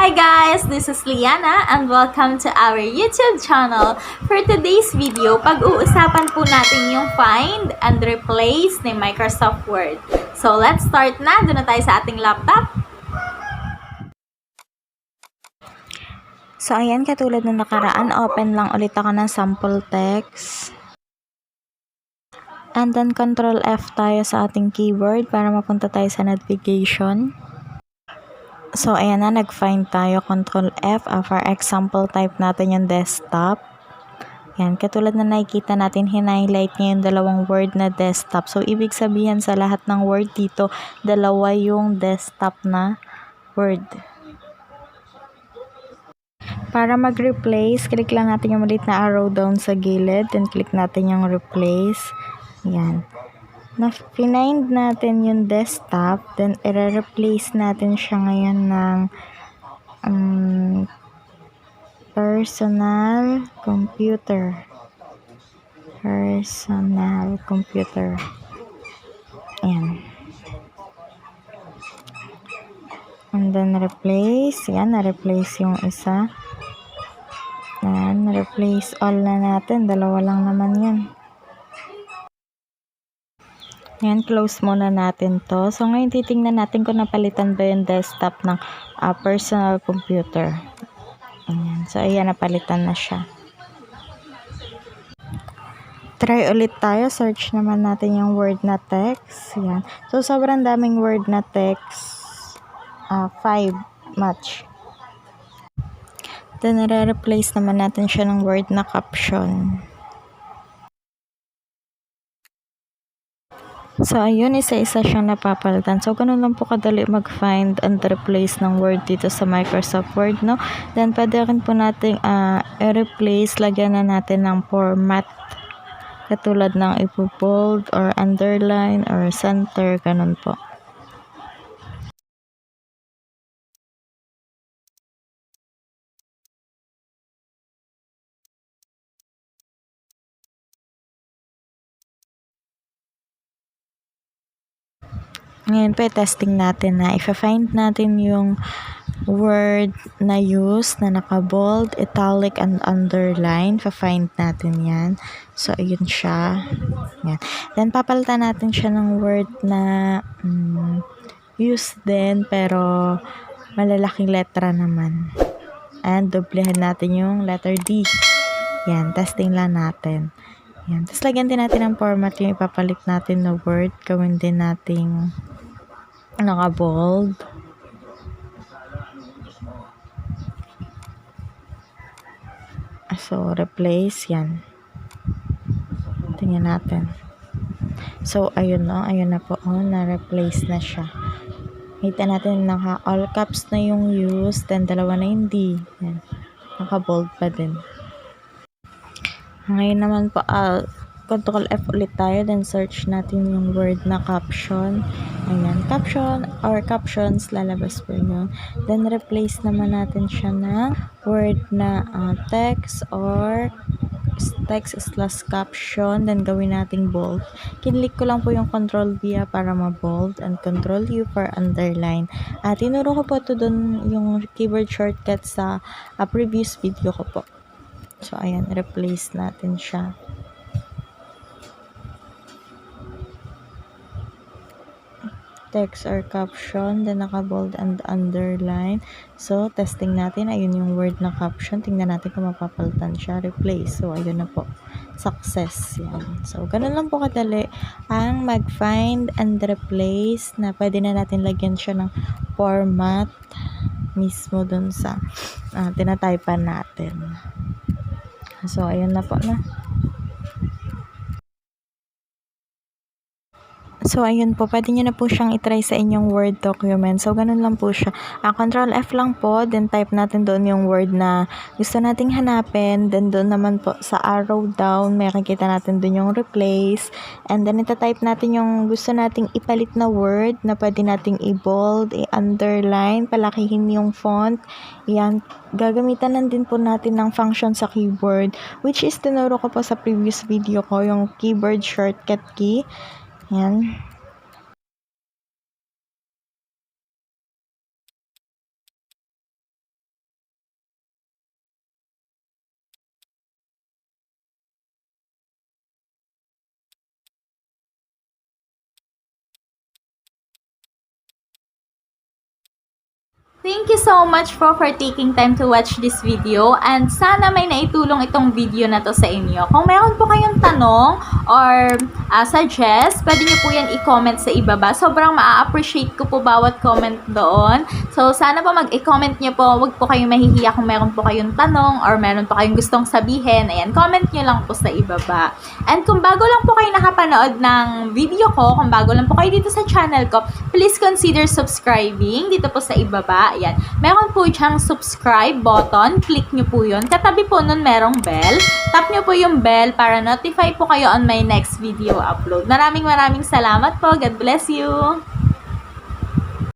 Hi guys! This is Liana and welcome to our YouTube channel. For today's video, pag-uusapan po natin yung find and replace ni Microsoft Word. So let's start na. Doon na tayo sa ating laptop. So ayan, katulad ng nakaraan, open lang ulit ako ng sample text. And then Control F tayo sa ating keyboard para mapunta tayo sa navigation. So, ayan na, nag-find tayo, Control F. For example, type natin yung desktop. Yan, katulad na nakikita natin, hinighlight niya yung dalawang word na desktop. So, ibig sabihin sa lahat ng word dito, dalawa yung desktop na word. Para mag-replace, click lang natin yung maliit na arrow down sa gilid. Then, click natin yung replace. Yan. Na-find natin yung desktop, then i-replace natin siya ngayon ng personal computer. Personal computer. Ayan. And then replace. Yan, na-replace yung isa. Yan, replace all na natin. Dalawa lang naman yan. Ayan, close muna natin to. So, ngayon titingnan natin kung napalitan ba yung desktop ng personal computer. Ayan. So, ayan, napalitan na siya. Try ulit tayo. Search naman natin yung word na text. Ayan. So, sobrang daming word na text. 5 match. Then, nare-replace naman natin siya ng word na caption. So, ayun, isa-isa siyang napapalitan. So, ganun lang po kadali mag-find and replace ng word dito sa Microsoft Word, no? Then, pwede rin po natin i-replace, lagyan na natin ng format. Katulad ng ipo-bold or underline or center, ganun po. Ngayon po, testing natin na i-find natin yung word na use na naka-bold, italic, and underline. Pa-find natin yan. So, ayun siya. Yan. Then, papalitan natin siya ng word na use din, pero malalaking letra naman. And, doblehan natin yung letter D. Yan, testing lang natin. Yan. Tapos, lagyan din natin ng format yung ipapalit natin na word. Gawin din nating naka-bold. So, replace. Yan. Tingnan natin. So, ayun, no? Ayun na po. Oh, na-replace na siya. Kita natin naka-all caps na yung use. Then, dalawa na yung D. Yan. Naka-bold pa din. Ngayon naman po, Control F ulit tayo, then search natin yung word na caption. Ayan, caption or captions, lalabas po yun. Then, replace naman natin siya ng word na text or text/caption. Then, gawin nating bold. Kinlik ko lang po yung Control V para ma-bold and Control U for underline. Tinuro ko po ito dun yung keyboard shortcut sa previous video ko po. So, ayan, replace natin siya. Text or caption, then naka-bold and underline. So, testing natin. Ayun yung word na caption. Tingnan natin kung mapapalitan siya. Replace. So, ayun na po. Success. Yan. So, ganun lang po kadali ang mag-find and replace na pwede na natin lagyan siya ng format mismo dun sa tinatypan natin. So, ayun na po na. So, ayun po. Pwede nyo na po siyang itry sa inyong Word document. So, ganun lang po siya. Control F lang po. Then, type natin doon yung word na gusto nating hanapin. Then, doon naman po sa arrow down, may makikita natin doon yung replace. And then, itatype natin yung gusto nating ipalit na word na pwede nating i-bold, i-underline, palakihin yung font. Yan. Gagamitan lang din po natin ng function sa keyboard, which is tinuro ko po sa previous video ko, yung keyboard shortcut key. Yan. Thank you so much for taking time to watch this video, and sana may naitulong itong video na to sa inyo. Kung meron po kayong tanong or suggest, pwede nyo po yan i-comment sa ibaba. Sobrang ma-appreciate ko po bawat comment doon. So sana po mag-i-comment nyo po. Huwag po kayong mahihiya kung meron po kayong tanong or meron po kayong gustong sabihin. Ayan, comment nyo lang po sa ibaba. And kung bago lang po kayo nakapanood ng video ko, kung bago lang po kayo dito sa channel ko, please consider subscribing dito po sa ibaba. Ayan. Meron po siyang subscribe button. Click nyo po yun. Katabi po nun merong bell. Tap nyo po yung bell para notify po kayo on my next video upload. Maraming salamat po. God bless you!